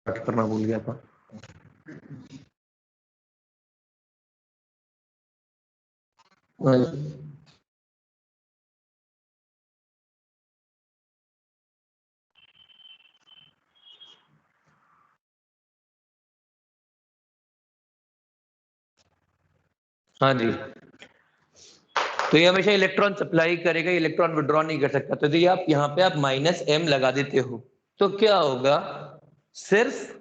करना भूल गया था। हाँ जी, तो ये हमेशा इलेक्ट्रॉन सप्लाई करेगा, इलेक्ट्रॉन विड्रॉ नहीं कर सकता। तो यदि आप यहाँ पे आप -m लगा देते हो तो क्या होगा, सिर्फ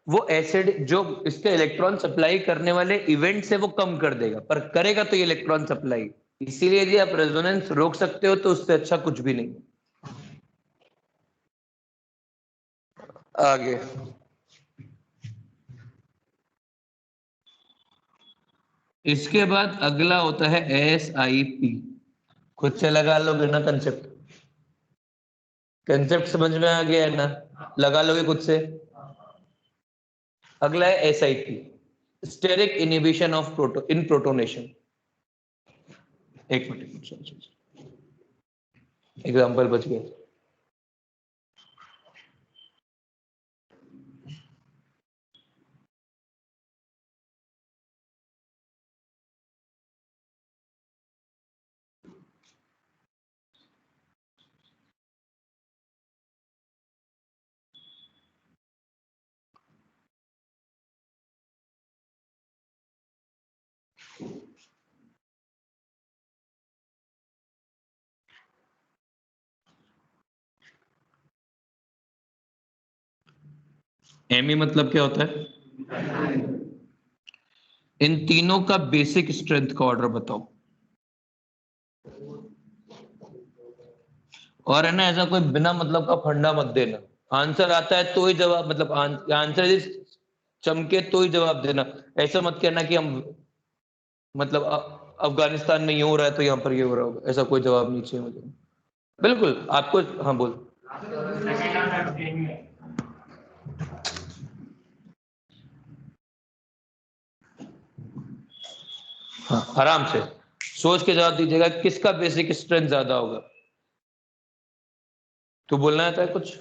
वो एसिड जो इसके इलेक्ट्रॉन सप्लाई करने वाले इवेंट से वो कम कर देगा, पर करेगा तो ये इलेक्ट्रॉन सप्लाई। इसीलिए यदि आप रेजोनेंस रोक सकते हो तो उससे अच्छा कुछ भी नहीं। आगे इसके बाद अगला होता है SiP। खुद से लगा लोगे ना कंसेप्ट, कंसेप्ट समझ में आ गया है ना, लगा लोगे खुद से। अगला है SiP, steric inhibition of in protonation. एक मिनट, एग्जाम्पल बच गया। एमी मतलब क्या होता है? इन तीनों का बेसिक स्ट्रेंथ का ऑर्डर बताओ। और है ना, ऐसा कोई बिना मतलब का फंडा मत देना। आंसर आता है तो ही जवाब, मतलब आंसर यदि चमके तो ही जवाब देना। ऐसा मत कहना कि हम मतलब अफगानिस्तान में ये हो रहा है तो यहाँ पर ये हो रहा होगा, ऐसा कोई जवाब नहीं चाहिए मुझे। बिल्कुल आपको, हाँ बोल। हाँ, आराम से सोच के जवाब दीजिएगा, किसका बेसिक स्ट्रेंथ ज्यादा होगा। तू बोलना आता है कुछ,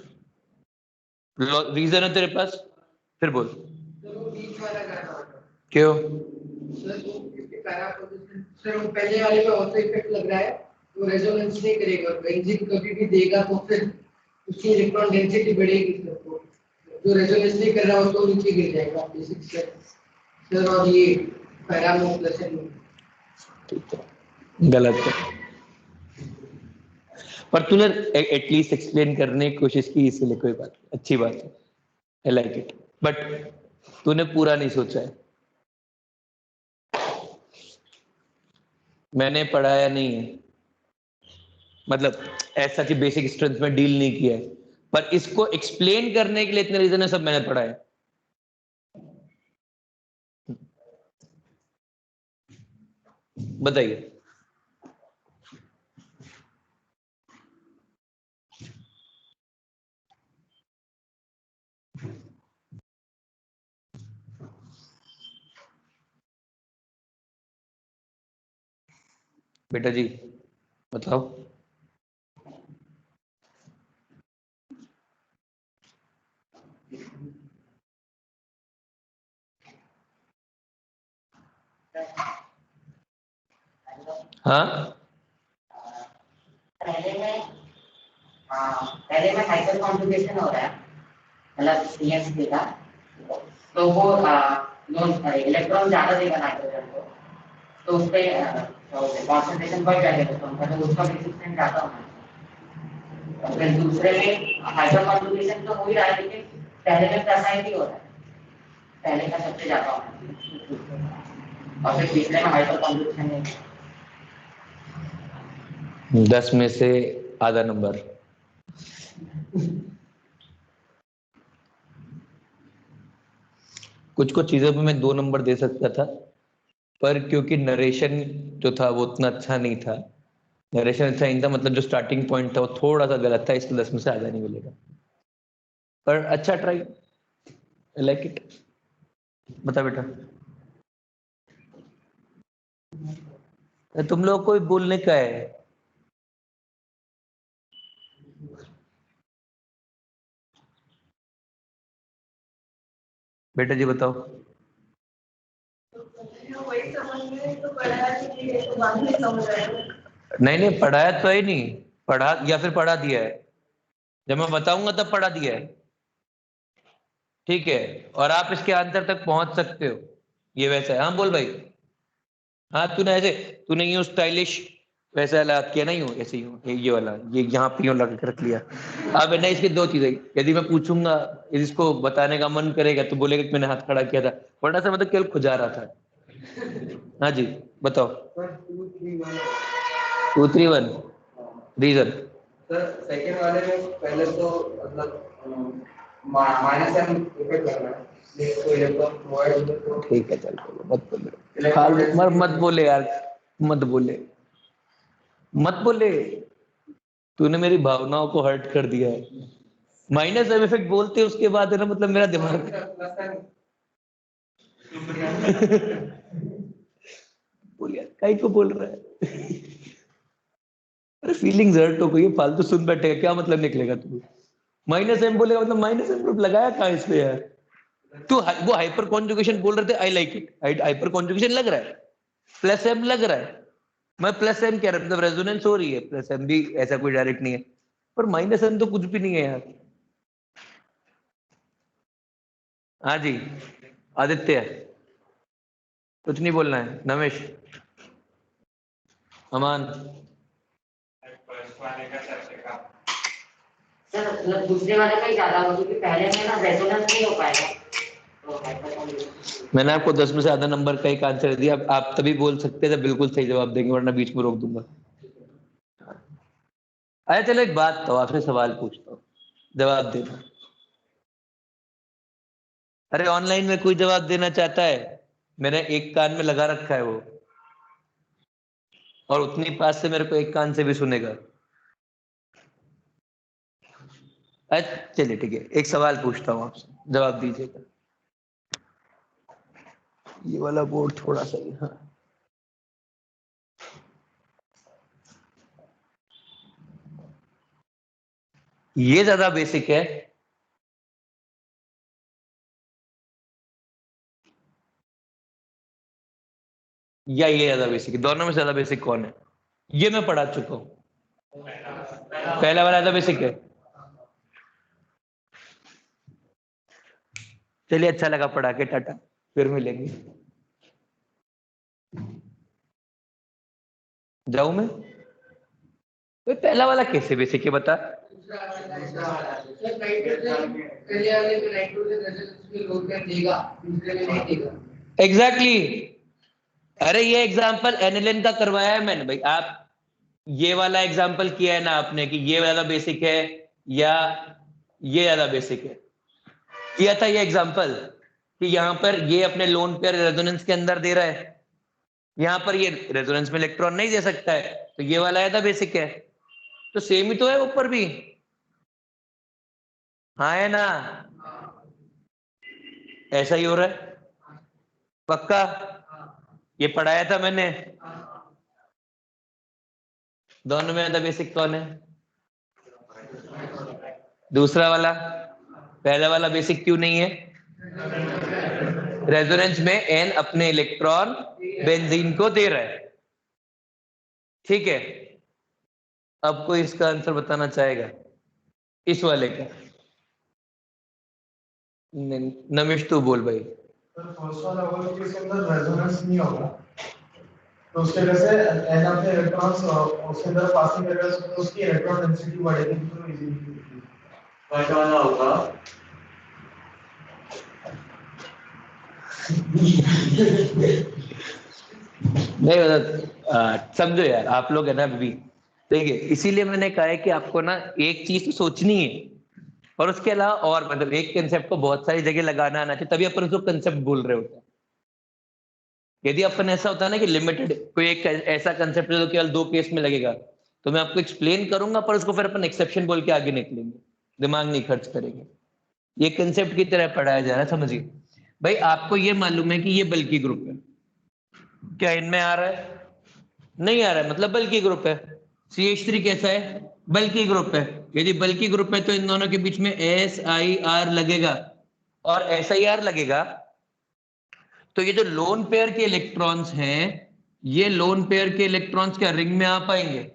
रीजन है तेरे पास, फिर बोल। क्यों? सर वो पहले वाले पे ऑर्थो इफेक्ट लग रहा है, तो रेजोनेंस नहीं करेगा। बेंजीन कभी भी देगा तो फिर उसकी इलेक्ट्रॉन डेंसिटी बढ़ेगी, तो जो रेजोनेंस नहीं कर रहा हो तो नीचे गिर जाएगा बेसिक सर। और ये पैरामो प्लस गलत है, पर तूने एटलीस्ट एक्सप्लेन करने की कोशिश की, इसलिए कोई बात नहीं, अच्छी बात है, आई लाइक इट। बट तूने पूरा नहीं सोचा है, मैंने पढ़ाया नहीं है, मतलब ऐसा कि बेसिक स्ट्रेंथ में डील नहीं किया है, पर इसको एक्सप्लेन करने के लिए इतने रीजन है, सब मैंने पढ़ा है। बताइए। बेटा जी बताओ। हाँ, पहले में हाइपर कॉन्जुगेशन हो रहा है, मतलब CH3 का, तो वो इलेक्ट्रॉन ज्यादा देगा नाइट्रोजन को, तो उस पे कॉन्सेंट्रेशन बढ़ जाएगा, तो उसका रेजिस्टेंस ज्यादा होना है। और फिर दूसरे में हाइपर कॉन्जुगेशन तो हो ही रहा है, लेकिन पहले में प्लस ही हो रहा है, पहले का सबसे ज्यादा होना है। और फिर तीसरे में हाइपर कॉन्जुगेशन है, 10 में से आधा नंबर। कुछ कुछ चीजों पे मैं 2 नंबर दे सकता था, पर क्योंकि नरेशन जो था वो उतना अच्छा नहीं था, नरेशन अच्छा नहीं था, मतलब जो स्टार्टिंग पॉइंट था वो थोड़ा सा गलत था, इसलिए 10 में से आधा नहीं मिलेगा, पर अच्छा ट्राई, लाइक इट। बता बेटा। तुम लोग को भी बोलने का है। बेटा जी बताओ। नहीं पढ़ाया तो है नहीं, पढ़ा या फिर पढ़ा दिया है, जब मैं बताऊंगा तब पढ़ा दिया है, ठीक है। और आप इसके आंसर तक पहुंच सकते हो, ये वैसा है। हाँ बोल भाई। हाँ तूने ऐसे, तूने यूं स्टाइलिश वैसा वाला किया ना, यूं ऐसे यूं ये वाला, ये यहाँ पे यूं लगा के रख लिया। अब है ना इसकी दो चीजें, यदि मैं पूछूंगा इसको बताने का मन करेगा तो बोलेगा कि मैंने हाथ खड़ा किया था, वरना से मतलब केवल खुजा रहा था। हाँ जी बताओ। 2 3 1 रीजन। सर सेकंड वाले में पहले तो मतलब माइनस एम इफेक्ट करना है, तो इलेक्ट्रॉन प्रोवाइड तो ठीक है चल मत बोले, मत बोले यार, मत बोले, मत बोले, तूने मेरी भावनाओं को हर्ट कर दिया है। माइनस एम इफेक्ट बोलते उसके बाद है ना, मतलब मेरा दिमाग बोल यार कहीं को बोल रहा है। अरे फीलिंग्स हर्ट हो गई, फालतू सुन बैठेगा, क्या मतलब निकलेगा तू? माइनस एम बोलेगा मतलब माइनस एम लगाया कहाँ इस पे यार? तू वो हाइपर कॉन्जुगेशन बोल रहे थे, I like it, hyper conjugation लग रहा है, प्लस एम लग रहा है, मैं प्लस एम कह रहा मतलब रेजोनेंस हो रही है, प्लस एम भी ऐसा कोई डायरेक्ट नहीं है, पर माइनस एम तो कुछ भी नहीं है यार। हाँ जी आदित्य, कुछ नहीं बोलना है। नमेश, अमान, सर मतलब दूसरे वाले का ही ज्यादा हो, क्योंकि पहले में ना रेजोनेंस नहीं हो पाएगा, तो हाइपर। मैंने आपको 10 में से आधा नंबर का एक आंसर दिया, आप तभी बोल सकते थे बिल्कुल सही जवाब देंगे, वरना बीच में रोक दूंगा। अरे चलो एक बात तो आखिरी सवाल पूछता हूँ, जवाब देना। अरे ऑनलाइन में कोई जवाब देना चाहता है? मेरे एक कान में लगा रखा है वो, और उतनी पास से मेरे को एक कान से भी सुनेगा। अच्छा चलिए ठीक है, एक सवाल पूछता हूँ आपसे, जवाब दीजिएगा। ये वाला बोर्ड थोड़ा सा ही, हाँ ये ज्यादा बेसिक है या ये ज्यादा बेसिक है? दोनों में ज्यादा बेसिक कौन है? ये मैं पढ़ा चुका हूँ, पहला वाला ज्यादा बेसिक है। चलिए अच्छा लगा पढ़ा के, टाटा, फिर मिलेंगे। जाऊं मैं? तो पहला वाला कैसे बेसिक है बता? एग्जैक्टली, अरे ये एग्जांपल एनिलिन का करवाया है मैंने भाई। आप ये वाला एग्जांपल किया है ना आपने कि ये ज्यादा बेसिक है या ये ज्यादा बेसिक है, किया था ये एग्जांपल कि यहाँ पर ये अपने लोन पेयर रेजोनेंस के अंदर दे रहा है, यहाँ पर ये रेजोनेंस में इलेक्ट्रॉन नहीं दे सकता है, तो ये वाला ज्यादा बेसिक है। तो सेम ही तो है ऊपर भी, हाँ है ना? ऐसा ही हो रहा है पक्का, ये पढ़ाया था मैंने। दोनों में ज्यादा बेसिक कौन है? दूसरा वाला। पहला वाला बेसिक क्यों नहीं है? रेजोनेंस में एन अपने इलेक्ट्रॉन बेंजीन को दे रहा है, ठीक है। अब कोई इसका आंसर बताना चाहेगा इस वाले का? नमिश तू बोल भाई। फर्स्ट वाला होगा कि इसके अंदर रेजोनेंस नहीं होगा, तो उसके वजह से एन अपने इलेक्ट्रॉन्स उसके अंदर पासिंग करेगा, तो उसकी इलेक्ट्रॉन डेंसिटी बढ़ेगी, तो इजीली फर्स्ट वाला होगा। नहीं मतलब समझो यार आप लोग है ना अभी, ठीक है, इसीलिए मैंने कहा है कि आपको ना एक चीज तो सोचनी है, और उसके अलावा और मतलब एक कंसेप्ट को बहुत सारी जगह लगाना आना चाहिए, तभी अपन उसको कंसेप्ट बोल रहे होते हैं। यदि अपन ऐसा होता है ना कि लिमिटेड कोई एक ऐसा कंसेप्ट है जो केवल 2 केस में लगेगा, तो मैं आपको एक्सप्लेन करूंगा, पर उसको फिर अपन एक्सेप्शन बोल के आगे निकलेंगे, दिमाग नहीं खर्च करेंगे। ये कंसेप्ट की तरह पढ़ाया जा रहा है, समझिए भाई। आपको ये मालूम है कि ये बल्कि ग्रुप है, क्या इनमें आ रहा है? नहीं आ रहा है, मतलब बल्कि ग्रुप है। CH3 कैसा है? बल्कि ग्रुप है। यदि बल्कि ग्रुप है तो इन दोनों के बीच में SiR लगेगा, और SIR लगेगा, तो ये जो लोन पेयर के इलेक्ट्रॉन्स हैं, ये लोन पेयर के इलेक्ट्रॉन्स क्या रिंग में आ पाएंगे?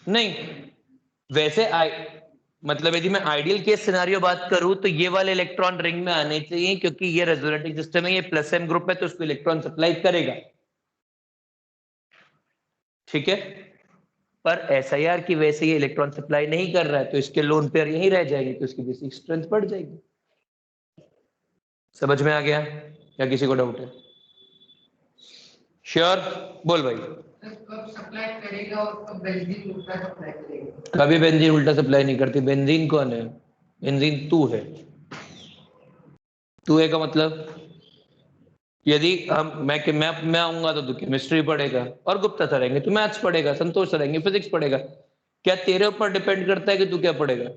नहीं। वैसे मतलब यदि मैं आइडियल केस सिनेरियो बात करूं तो ये वाले इलेक्ट्रॉन रिंग में आने चाहिए, क्योंकि ये रेजोनेटिंग सिस्टम है, ये प्लस m ग्रुप है, तो उसको इलेक्ट्रॉन सप्लाई करेगा, ठीक है। पर SIR की वजह से ये इलेक्ट्रॉन सप्लाई नहीं कर रहा है, तो इसके लोन पेयर यहीं रह जाएंगे, तो इसकी बेसिक स्ट्रेंथ बढ़ जाएगी। समझ में आ गया या किसी को डाउट है? श्योर? बोल भाई। कब सप्लाई करेगा और कब बेंजीन उल्टा सप्लाई करेगा? कभी बेंजीन उल्टा सप्लाई नहीं करती। बेंजीन कौन है? बेंजीन तू है। तू है का मतलब, यदि मैं आऊंगा तो तू केमिस्ट्री पढ़ेगा और गुप्ता सर रहेंगे, तू मैथ्स पढ़ेगा, संतोष सर रहेंगे फिजिक्स पढ़ेगा। क्या तेरे ऊपर डिपेंड करता है कि तू क्या पढ़ेगा?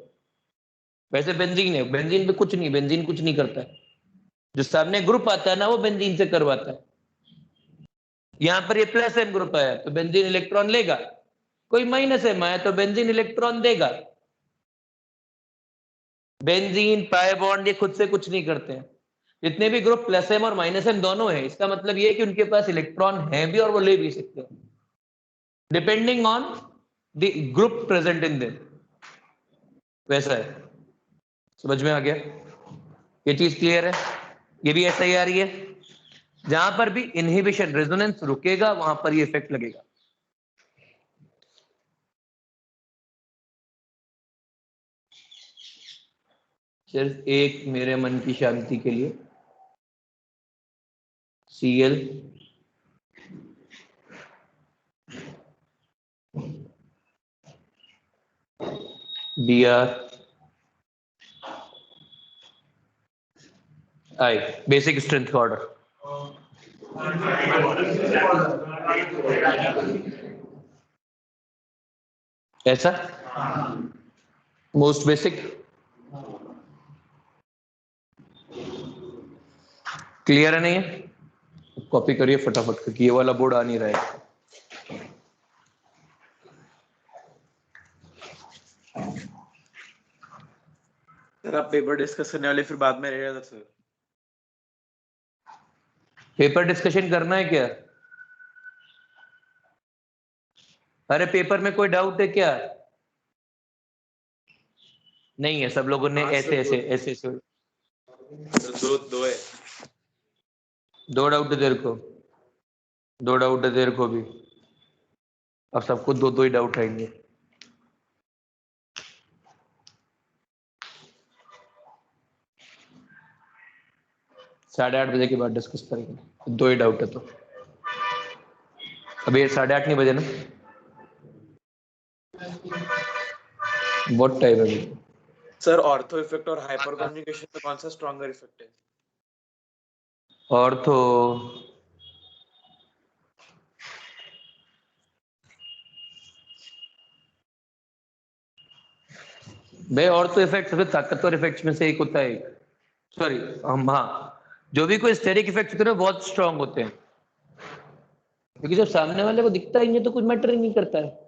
वैसे बेंजीन है, बेंजीन पे कुछ नहीं, बेंजीन कुछ नहीं करता है। जो सामने ग्रुप आता है ना, वो बेंजीन से करवाता है। यहाँ पर ये प्लस m ग्रुप है तो बेंजीन इलेक्ट्रॉन लेगा, कोई माइनस m है तो बेंजीन इलेक्ट्रॉन देगा। बेंजीन, पाई बॉन्ड, ये खुद से कुछ नहीं करते हैं। जितने भी ग्रुप प्लस m और माइनस m दोनों है, इसका मतलब ये है कि उनके पास इलेक्ट्रॉन है भी और वो ले भी सकते हैं, depending on the group present in them. वैसा है। समझ में आ गया? ये चीज क्लियर है? ये भी ऐसा ही आ रही है, जहां पर भी इनहिबिशन रेजोनेंस रुकेगा वहां पर ये इफेक्ट लगेगा। सिर्फ एक मेरे मन की शांति के लिए, Cl Br I, basic strength का ऑर्डर। ऐसा मोस्ट बेसिक क्लियर है? नहीं है? कॉपी करिए फटाफट, क्योंकि ये वाला बोर्ड आ नहीं रहा है। सर आप पेपर डिस्कस करने वाले फिर बाद में रहेगा सर। पेपर डिस्कशन करना है क्या? अरे पेपर में कोई डाउट है क्या? नहीं है, सब लोगों ने ऐसे ऐसे ऐसे ऐसे। दो है। दो डाउट है तेरे को? दो डाउट है तेरे को भी? अब सबको दो दो ही डाउट आएंगे। साढ़े 8 बजे के बाद डिस्कस करेंगे, दो ही डाउट है तो। अभी 8:30 नहीं बजे ना? बहुत टाइम है अभी। सर ऑर्थो इफेक्ट और हाइपर कम्युनिकेशन में कौन सा स्ट्रॉन्गर इफेक्ट है? ऑर्थो भाई, ऑर्थो इफेक्ट सबसे ताकतवर इफेक्ट्स में से एक होता है। सॉरी, हम, हाँ, जो भी कोई स्टेरिक इफेक्ट होते हैं ना बहुत स्ट्रांग होते हैं, क्योंकि जब सामने वाले को दिखता ही नहीं तो कुछ मैटर ही नहीं करता है।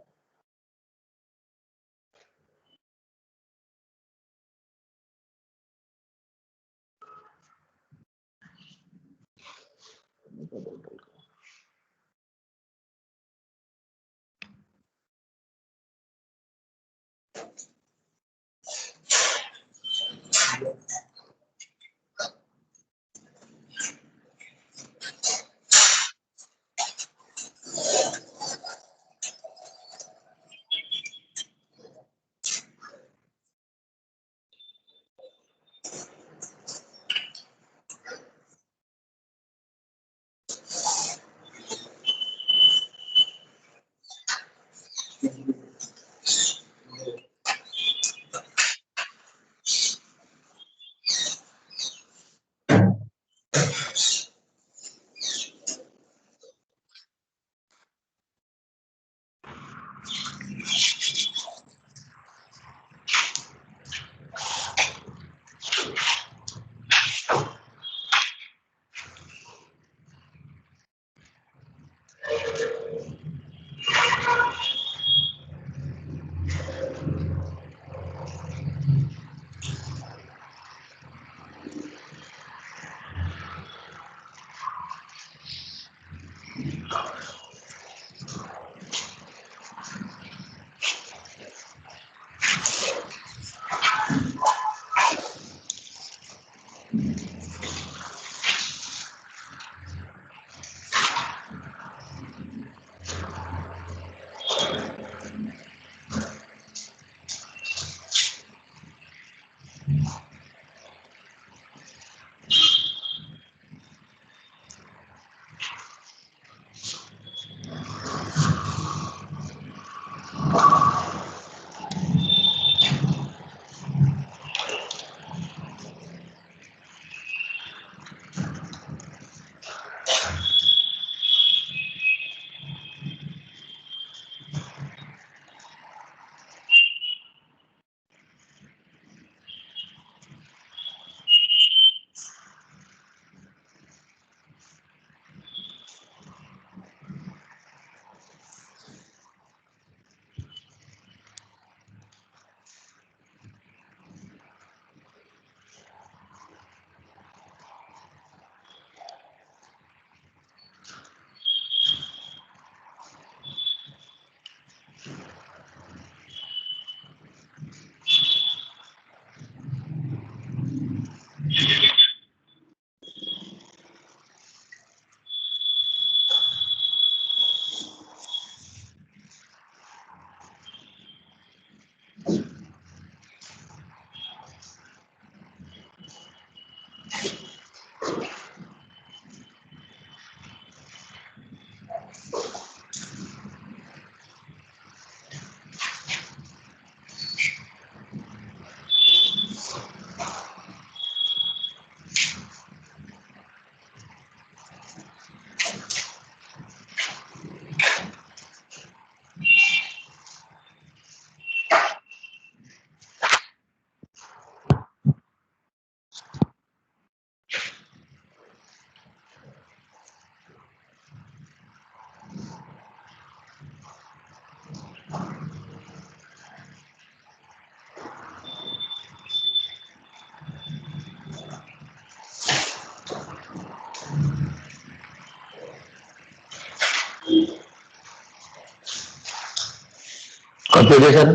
कंप्यूटेशन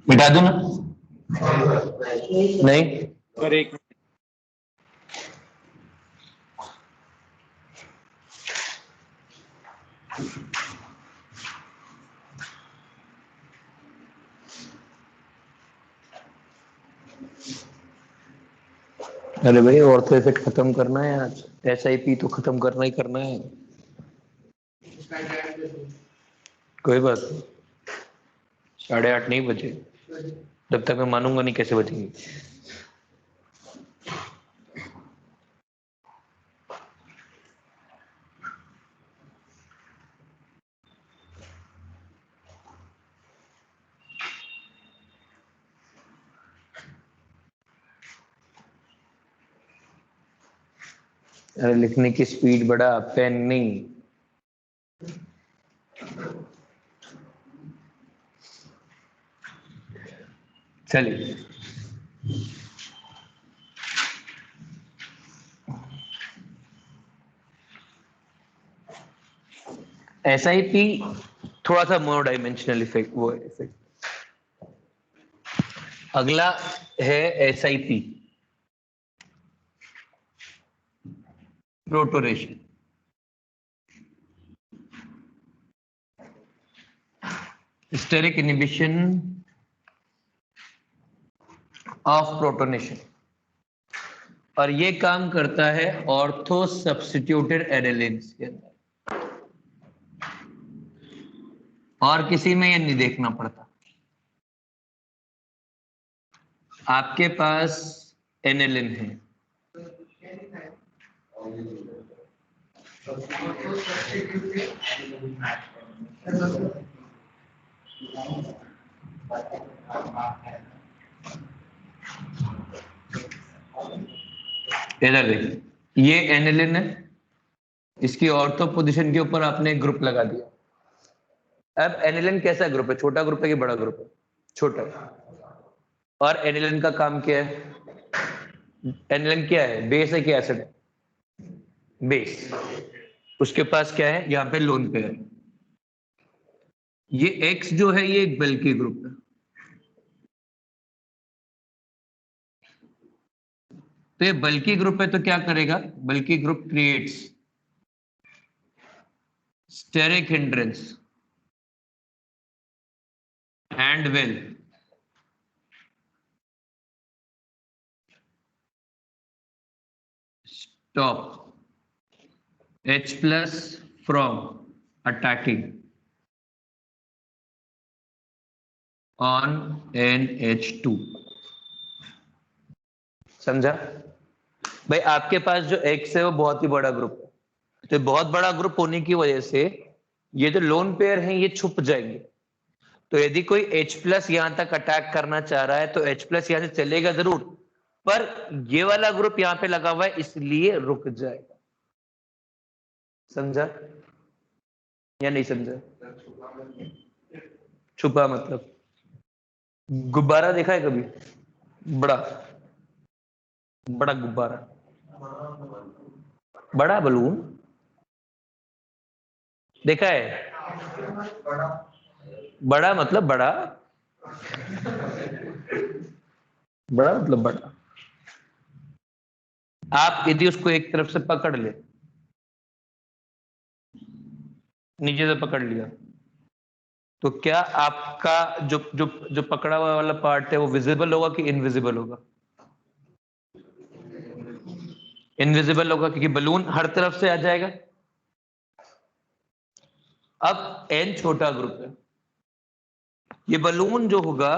मिटा दूं ना? नहीं सर एक अरे भाई और तो ऐसे खत्म करना है आज, SIP तो खत्म करना ही करना है। कोई बात नहीं, 8:30 नहीं बजे, जब तक मैं मानूंगा नहीं कैसे बचेंगे। अरे लिखने की स्पीड बढ़ा, पेन नहीं। चलिए SIP थोड़ा सा मोर डायमेंशनल इफेक्ट वो इफेक्ट। अगला है SIP protonation. Steric inhibition of protonation, और ये काम करता है ऑर्थो सब्स्टिट्यूटेड एडेलिन्स के अंदर। और किसी में ये नहीं देखना पड़ता। आपके पास एनिलिन है, इधर देखिए, ये एनिलिन है, इसकी ऑर्थो पोजीशन के ऊपर आपने एक ग्रुप लगा दिया। अब एनिलिन कैसा ग्रुप है, छोटा ग्रुप है कि बड़ा ग्रुप है? छोटा। और एनिलिन का काम क्या है? एनिलिन क्या है, बेस है कि एसिड है? बेस। उसके पास क्या है, यहाँ पे लोन पेयर है। ये एक्स जो है ये एक बल्की ग्रुप है, तो ये बल्की ग्रुप है तो क्या करेगा, bulky group creates steric hindrance and will stop H plus from attacking on NH2। समझा भाई? आपके पास जो X है वो बहुत ही बड़ा ग्रुप है, तो बहुत बड़ा ग्रुप होने की वजह से ये जो लोन पेयर हैं ये छुप जाएंगे। तो यदि कोई H प्लस यहां तक अटैक करना चाह रहा है तो H प्लस यहां से चलेगा जरूर, पर ये वाला ग्रुप यहां पे लगा हुआ है इसलिए रुक जाएगा। समझा या नहीं समझा? छुपा मतलब गुब्बारा देखा है कभी? बड़ा बड़ा गुब्बारा, बड़ा बलून देखा है? बड़ा मतलब बड़ा, बड़ा मतलब बड़ा। आप यदि उसको एक तरफ से पकड़ ले, नीचे से पकड़ लिया, तो क्या आपका जो जो जो पकड़ा हुआ वाला पार्ट है वो विजिबल होगा कि इनविजिबल होगा? इनविजिबल होगा, क्योंकि बलून हर तरफ से आ जाएगा। अब एन छोटा ग्रुप है, ये बलून जो होगा,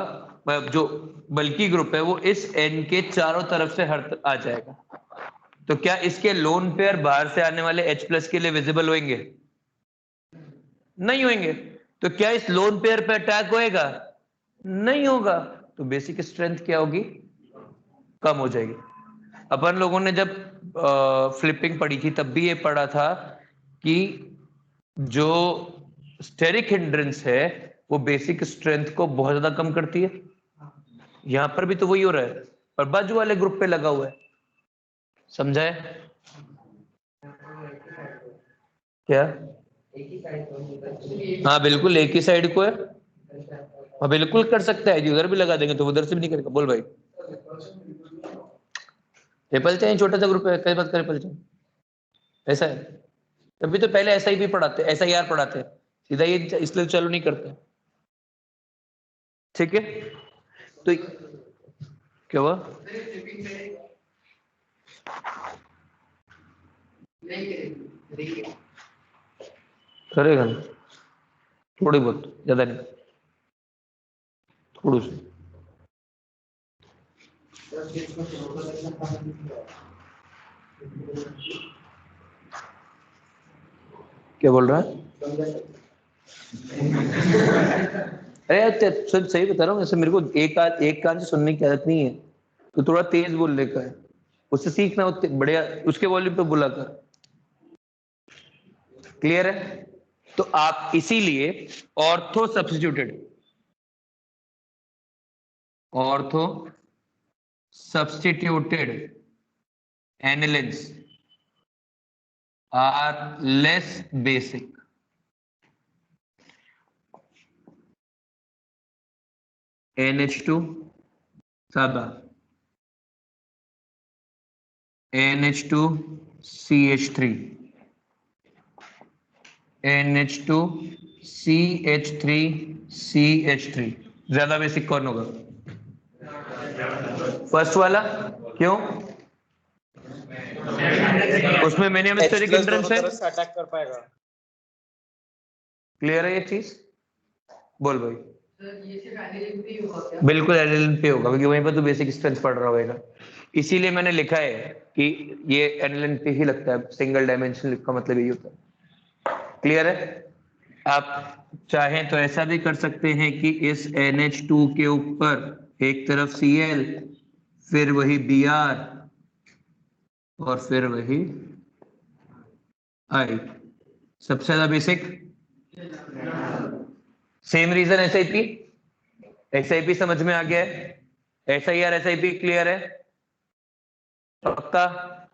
जो बल्की ग्रुप है, वो इस एन के चारों तरफ से आ जाएगा। तो क्या इसके लोन पेयर बाहर से आने वाले H प्लस के लिए विजिबल होंगे? नहीं होंगे। तो क्या इस लोन पेयर पे अटैक होएगा? नहीं होगा। तो बेसिक स्ट्रेंथ क्या होगी? कम हो जाएगी। अपन लोगों ने जब फ्लिपिंग पढ़ी थी तब भी ये पढ़ा था कि जो स्टेरिक हिंड्रेंस है वो बेसिक स्ट्रेंथ को बहुत ज्यादा कम करती है। यहां पर भी तो वही हो रहा है, पर बाजू वाले ग्रुप पे लगा हुआ है। समझा है क्या? हाँ बिल्कुल एक ही साइड को है। हाँ बिल्कुल कर सकता है, उधर भी लगा देंगे तो उधर से भी नहीं करेगा। बोल भाई। ट्रिपल चेन छोटा सा ग्रुप है, कई बात ट्रिपल चेन ऐसा है। तभी तो पहले ऐसा ही भी पढ़ाते, ऐसा यार पढ़ाते सीधा, ये इसलिए चालू नहीं करते। ठीक है, तो क्या हुआ? करेगा ना थोड़ी बहुत, ज्यादा नहीं, थोड़ी सी। क्या बोल रहा है? अरे सब सही बता रहा हूँ। ऐसे मेरे को एक कान से सुनने की आदत नहीं है, तो थोड़ा तेज बोलने का है, उससे सीखना। बढ़िया उसके वॉल्यूम पे बुला कर। क्लियर है? तो आप इसीलिए ortho substituted anilines are less basic. NH2 सादा, NH2 CH3, NH2 CH3 CH3। ज्यादा बेसिक कौन होगा? फर्स्ट वाला। क्यों? उसमें मिनिमम H स्टेरिक प्लस दोनों हिंड्रेंस है। तरफ से अटैक कर पाएगा। क्लियर है ये चीज? बोल भाई। सर ये सिर्फ एनिलिन पे ही होगा क्या? बिल्कुल एनिलिन पे होगा क्योंकि वहीं पर तो बेसिक स्ट्रेंथ पढ़ रहा होगा, इसीलिए मैंने लिखा है कि ये एनिलिन पे ही लगता है, सिंगल डायमेंशनल का मतलब यही होता है। क्लियर है? आप चाहें तो ऐसा भी कर सकते हैं कि इस NH2 के ऊपर एक तरफ Cl, फिर वही Br और फिर वही I। सबसे ज्यादा बेसिक सेम रीजन SIP समझ में आ गया है? SIR SIP क्लियर है? पक्का?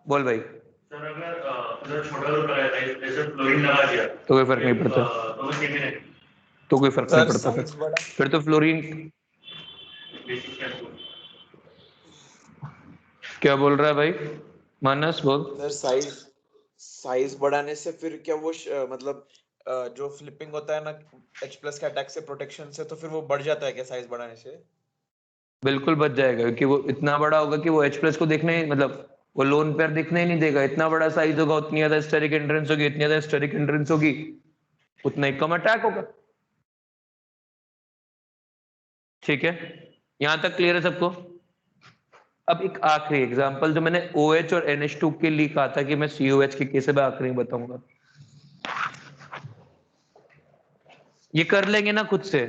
बोल भाई। सर अगर छोटा ग्रुप लगाया था जैसे फ्लोरीन लगा दिया तो कोई फर्क नहीं पड़ता, तो वो सेमी नहीं तो कोई फर्क नहीं सर पड़ता साइज बड़ा फिर तो फ्लोरीन। बेसिक क्या क्या बोल रहा है भाई मानस? बोल। सर साइज बढ़ाने से फिर क्या वो मतलब जो फ्लिपिंग होता है ना H+ के अटैक से प्रोटेक्शन से, तो फिर वो बढ़ जाता है क्या साइज बढ़ाने से? बिल्कुल बच जाएगा क्योंकि वो इतना बड़ा होगा कि वो H+ को देखने ही, मतलब वो लोन पेयर दिखने ही नहीं देगा। इतना बड़ा साइज होगा, उतनी ज्यादा स्टेरिक एंट्रेंस होगी, इतनी ज्यादा स्टेरिक एंट्रेंस होगी, उतना ही कम अटैक होगा। ठीक है, यहां तक क्लियर है सबको? अब एक आखिरी एग्जांपल जो मैंने OH और NH2 के लिए कहा था कि मैं COH के केस में आखिरी बताऊंगा, ये कर लेंगे ना खुद से।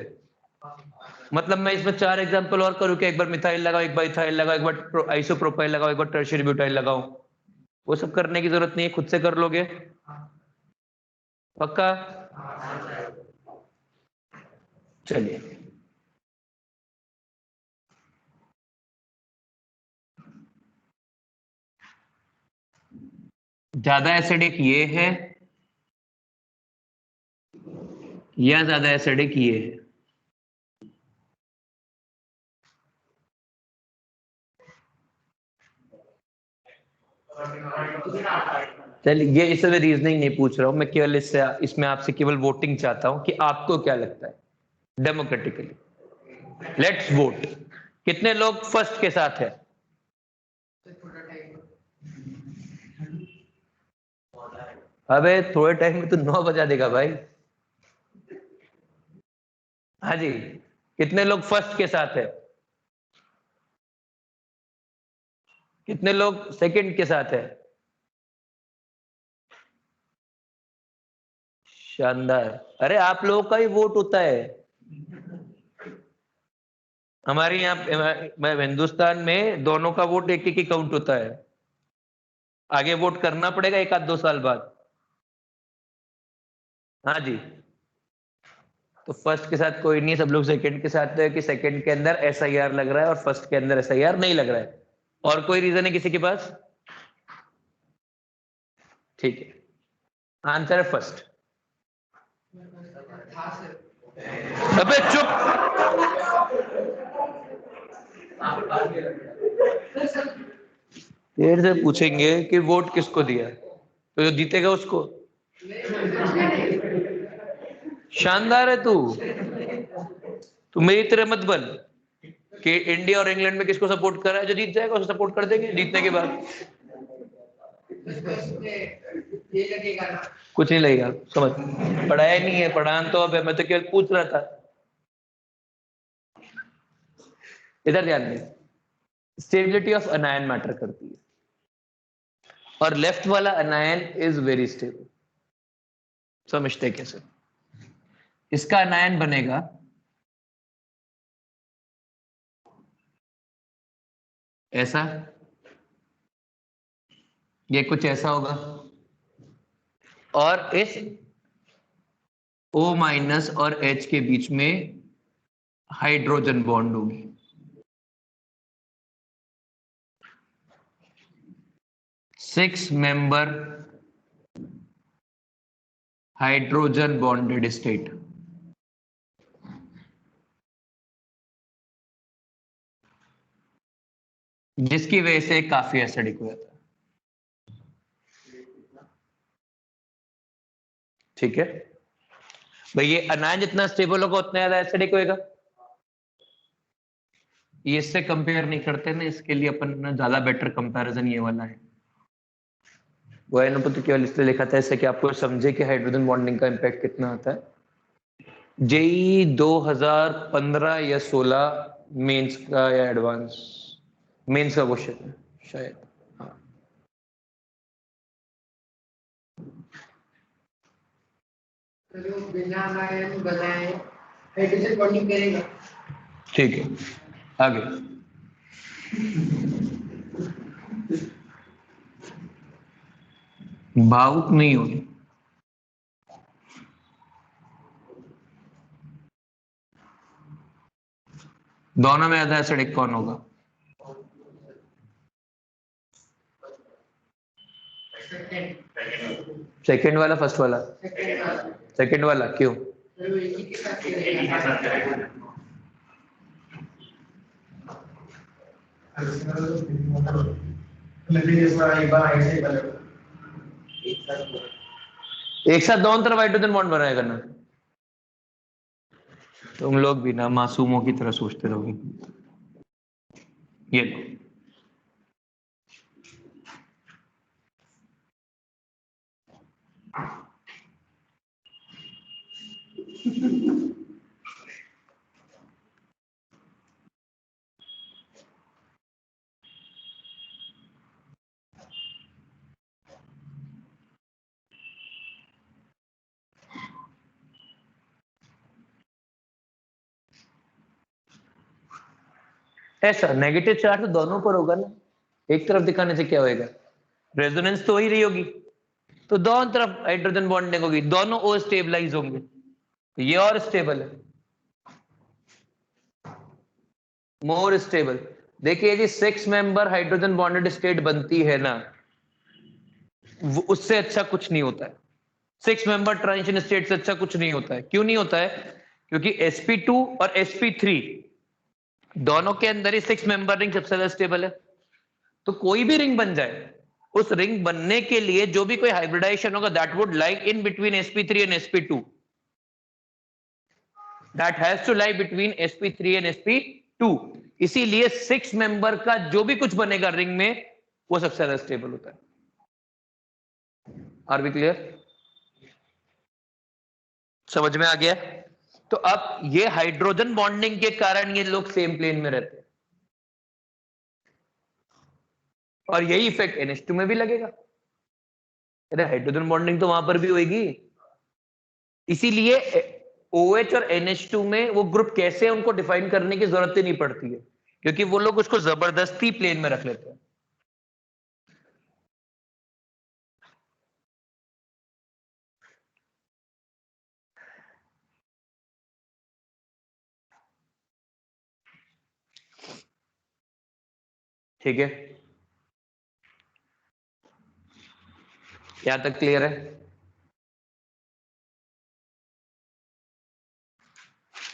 मतलब मैं इसमें 4 एग्जांपल और करूं कि एक बार मिथाइल लगाओ, एक बार इथाइल लगाओ, एक बार आइसोप्रोपाइल लगाओ, एक बार टर्शियरी ब्यूटाइल लगाओ? वो सब करने की जरूरत नहीं है, खुद से कर लोगे? पक्का? चलिए, ज्यादा एसिडिक ये है या ज्यादा एसिडिक ये है? चलिए, ये इससे मैं रीजनिंग नहीं पूछ रहा हूं, मैं केवल इसमें आपसे केवल वोटिंग चाहता हूं कि आपको क्या लगता है डेमोक्रेटिकली। Let's vote. कितने लोग फर्स्ट के साथ है? थोड़ा टाइम। अबे थोड़े टाइम में तो 9 बजा देगा भाई। हाँ जी, कितने लोग फर्स्ट के साथ है? कितने लोग सेकंड के साथ है? शानदार। अरे आप लोगों का ही वोट होता है। हमारे यहाँ हिंदुस्तान में दोनों का वोट एक ही काउंट होता है। आगे वोट करना पड़ेगा 1 आध 2 साल बाद। हाँ जी, तो फर्स्ट के साथ कोई नहीं है, सब लोग सेकंड के साथ है कि सेकंड के अंदर SIR लग रहा है और फर्स्ट के अंदर SIR नहीं लग रहा है। और कोई रीजन है किसी के पास? ठीक है, आंसर है फर्स्ट। था सर। अबे चुप। देर से पूछेंगे कि वोट किसको दिया, तो जो जीतेगा उसको। शानदार है तू मेरी तरह मत बन कि इंडिया और इंग्लैंड में किसको सपोर्ट कर रहा है, जो जीत जाएगा उसको सपोर्ट कर देंगे जीतने के बाद। ये लगेगा ना। कुछ नहीं लगेगा, समझ। पढ़ाया नहीं है, पढ़ान तो अब है, मैं तो केवल पूछ रहा था। इधर ध्यान दें, स्टेबिलिटी ऑफ अनायन मैटर करती है और लेफ्ट वाला अनायन इज वेरी स्टेबल। समझते कैसे? इसका अनायन बनेगा ऐसा, ये कुछ ऐसा होगा और इस O- और H के बीच में हाइड्रोजन बॉन्ड होगी। Six member hydrogen bonded state. जिसकी वजह से काफी एसिडिक हो जाता है। ठीक है भाई, ये अनायन जितना स्टेबल होगा उतना ज्यादा एसिडिक होएगा। ये इससे कंपेयर नहीं करते ना, इसके लिए अपन ना ज्यादा बेटर कंपैरिजन ये वाला है। वो है ना, तो केवल इसलिए लिखा था इससे कि आपको समझे कि हाइड्रोजन बॉन्डिंग का इम्पैक्ट कितना आता है। जेई 2015 या 16 मेंस का या एडवांस मेंस का क्वेश्चन है शायद। हाँ तो बिना आयन बनाए हाइड्रोजन बॉन्डिंग करेगा। ठीक है, आगे। भावुक नहीं होने, दोनों में ज्यादा एसिडिक कौन होगा? सेकंड वाला, फर्स्ट वाला? सेकंड वाला क्यों? एक ही साथ करेगा। एक साथ दोनों तरफ हाइड्रोजन बॉन्ड बनाया करना। तुम लोग भी ना मासूमों की तरह सोचते रहोगे। ये लो, ऐसा नेगेटिव चार्ज तो दोनों पर होगा ना, एक तरफ दिखाने से क्या होएगा? रेजोनेंस तो हो ही रही होगी, तो दोनों तरफ हाइड्रोजन बॉन्डिंग होगी, दोनों ओ स्टेबलाइज होंगे, ये और स्टेबल है, मोर स्टेबल। देखिए यदि 6 मेंबर हाइड्रोजन बॉन्डेड स्टेट बनती है ना, उससे अच्छा कुछ नहीं होता है। 6 मेंबर ट्रांजिशन स्टेट से अच्छा कुछ नहीं होता है। क्यों नहीं होता है? क्योंकि sp2 और sp3 दोनों के अंदर ही 6 मेंबर रिंग सबसे ज्यादा स्टेबल है। तो कोई भी रिंग बन जाए, उस रिंग बनने के लिए जो भी कोई हाइब्रिडाइजेशन होगा that would lie in between sp3 and sp2, that has to lie between sp3 and sp2। इसीलिए 6 मेंबर का जो भी कुछ बनेगा रिंग में वो सबसे ज्यादा स्टेबल होता है। Are we clear? समझ में आ गया? तो अब ये हाइड्रोजन बॉन्डिंग के कारण ये लोग सेम प्लेन में रहते हैं, और यही इफेक्ट NH2 में भी लगेगा। अरे हाइड्रोजन बॉन्डिंग तो वहां पर भी होगी, इसीलिए OH और NH2 में वो ग्रुप कैसे है उनको डिफाइन करने की जरूरत ही नहीं पड़ती है, क्योंकि वो लोग उसको जबरदस्ती प्लेन में रख लेते हैं। ठीक है, यहां तक क्लियर है?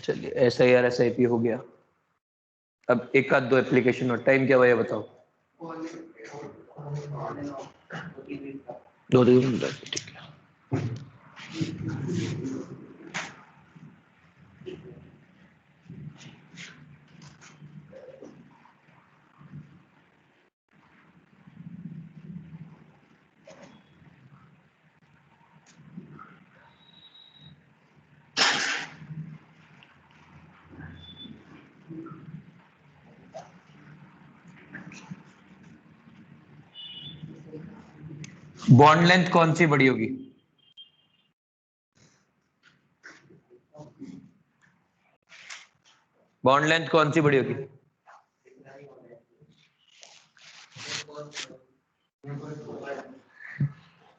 चलिए SIR SIP हो गया। अब एक आध दो एप्लीकेशन और टाइम क्या हुआ ये बताओ? 2-3 मिनट, ठीक है। बॉन्ड लेंथ कौन सी बड़ी होगी? बॉन्ड लेंथ कौन सी बड़ी होगी?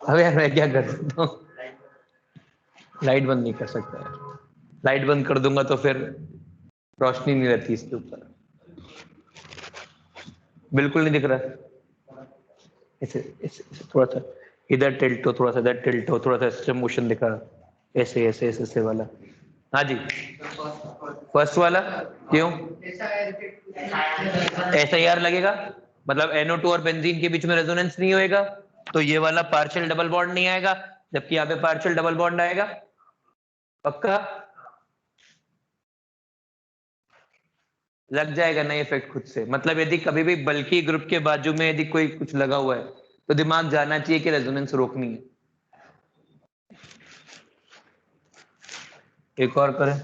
अबे यार मैं क्या कर सकता हूँ? लाइट बंद नहीं कर सकता यार, लाइट बंद कर दूंगा तो फिर रोशनी नहीं रहती इसके ऊपर। बिल्कुल नहीं दिख रहा। इसे थोड़ा सा इधर टिल्ट हो, थोड़ा सा इधर टिल्ट हो, थोड़ा सा ऐसे मोशन दिखा, ऐसे ऐसे ऐसे ऐसे वाला। हाँ जी, फर्स्ट वाला क्यों? SIR लगेगा, मतलब NO2 और बेंजीन के बीच में रेजोनेंस नहीं होएगा, तो ये वाला पार्शियल डबल बॉन्ड नहीं आएगा, जबकि यहाँ पे पार्शियल डबल बॉन्ड आएगा। पक्का लग जाएगा ना इफेक्ट खुद से। मतलब यदि कभी भी बल्कि ग्रुप के बाजू में यदि कोई कुछ लगा हुआ है तो दिमाग जाना चाहिए कि रेजोनेंस रोकनी है। एक और करें,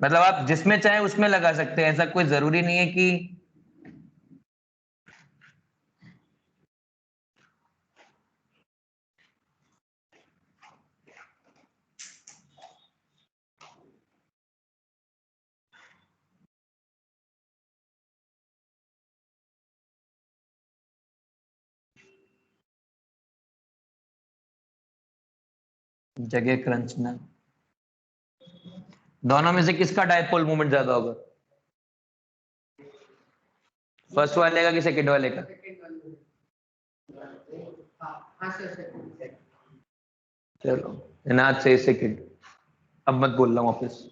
मतलब आप जिसमें चाहे उसमें लगा सकते हैं, ऐसा कोई जरूरी नहीं है कि जगह क्रंच ना। दोनों में से किसका डायपोल मोमेंट ज्यादा होगा, फर्स्ट वाले का कि सेकंड वाले का? हाँ सर सेकंड। चलो इनाद से सेकंड, अब मत बोल रहा हूँ वापस,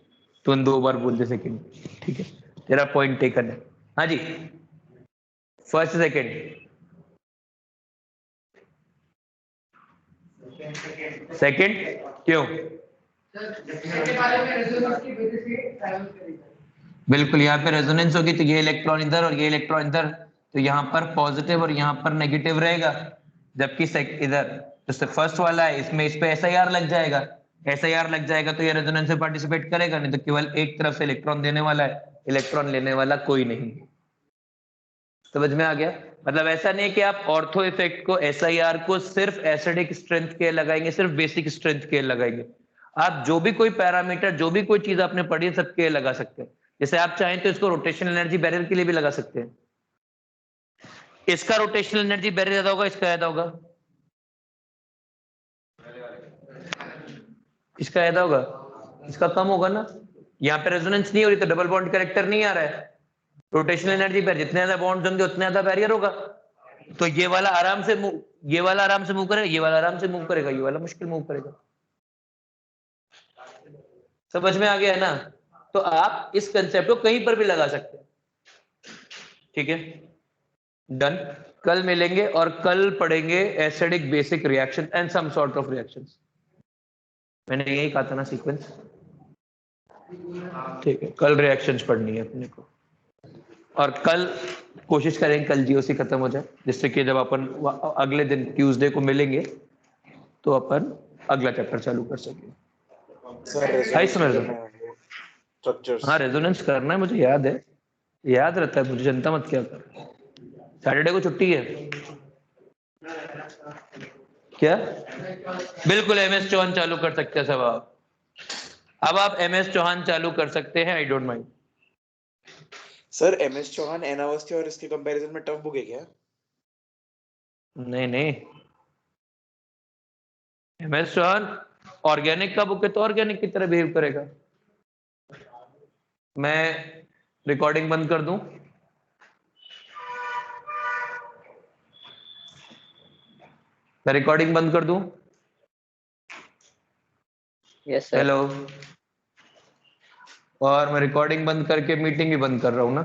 तुम 2 बार बोल दे सेकंड, ठीक है, तेरा पॉइंट टेकन है। हाँ जी, फर्स्ट सेकंड, सेकंड क्यों? सेकंड वाले में रेजोनेंस की वजह से ट्रैवल करेगा। बिल्कुल, यहाँ पे रेजोनेंस होगी तो ये इलेक्ट्रॉन इधर और ये इलेक्ट्रॉन इधर, तो यहाँ पर पॉजिटिव और यहाँ पर नेगेटिव रहेगा, जबकि इधर तो फर्स्ट वाला है, इसमें इस पे SIR लग जाएगा, SIR लग जाएगा तो ये रेजोनेंस में पार्टिसिपेट करेगा नहीं, तो केवल एक तरफ से इलेक्ट्रॉन देने वाला है, इलेक्ट्रॉन लेने वाला कोई नहीं। समझ में आ गया? मतलब ऐसा नहीं है कि आप ऑर्थो इफेक्ट को SIR को सिर्फ एसिडिक स्ट्रेंथ के लगाएंगे, सिर्फ बेसिक स्ट्रेंथ के लगाएंगे, आप जो भी कोई पैरामीटर, जो भी कोई चीज आपने पढ़ी सबके लगा सकते हैं। जैसे आप चाहें तो इसको रोटेशनल एनर्जी बैरियर के लिए भी लगा सकते हैं, इसका रोटेशनल एनर्जी बैरियर ज्यादा होगा, इसका ज्यादा होगा, इसका ज्यादा होगा, इसका कम होगा ना। यहाँ पे रेजोनेंस नहीं हो रही तो डबल बॉन्ड कैरेक्टर नहीं आ रहा है, रोटेशनल एनर्जी बैरियर, जितने ज्यादा बॉन्ड होंगे उतना ज्यादा बैरियर होगा, तो ये वाला आराम से मूव, ये वाला आराम से मूव करेगा, ये वाला आराम से मूव करेगा, ये वाला मुश्किल मूव करेगा। समझ में आ गया है ना? तो आप इस कंसेप्ट को कहीं पर भी लगा सकते हैं, ठीक है, डन। कल मिलेंगे और कल पढ़ेंगे acidic basic reaction and some sort of reactions. मैंने यही कहा था ना सीक्वेंस, ठीक है, कल रिएक्शंस पढ़नी है अपने को, और कल कोशिश करेंगे कल जीओसी खत्म हो जाए, जिससे कि जब अपन अगले दिन ट्यूसडे को मिलेंगे तो अपन अगला चैप्टर चालू कर सकें। हाई समझ लो, स्ट्रक्चर्स। हाँ रेजोनेंस करना है, मुझे याद है, याद रहता है मुझे, चिंता मत किया कर। सैटरडे को छुट्टी है क्या? बिल्कुल MS चौहान चालू कर सकते हैं सब आप, अब आप MS चौहान चालू कर सकते हैं, I don't mind. Sir MS Chauhan N Awasthi और इसके कंपैरिजन में टफ बुक है क्या? नहीं नहीं, MS चौहान ऑर्गेनिक का बुक है तो ऑर्गेनिक की तरह बिहेव करेगा। मैं रिकॉर्डिंग बंद कर दूं? मैं रिकॉर्डिंग बंद कर दूं? Yes sir. हेलो, और मैं रिकॉर्डिंग बंद करके मीटिंग भी बंद कर रहा हूं ना।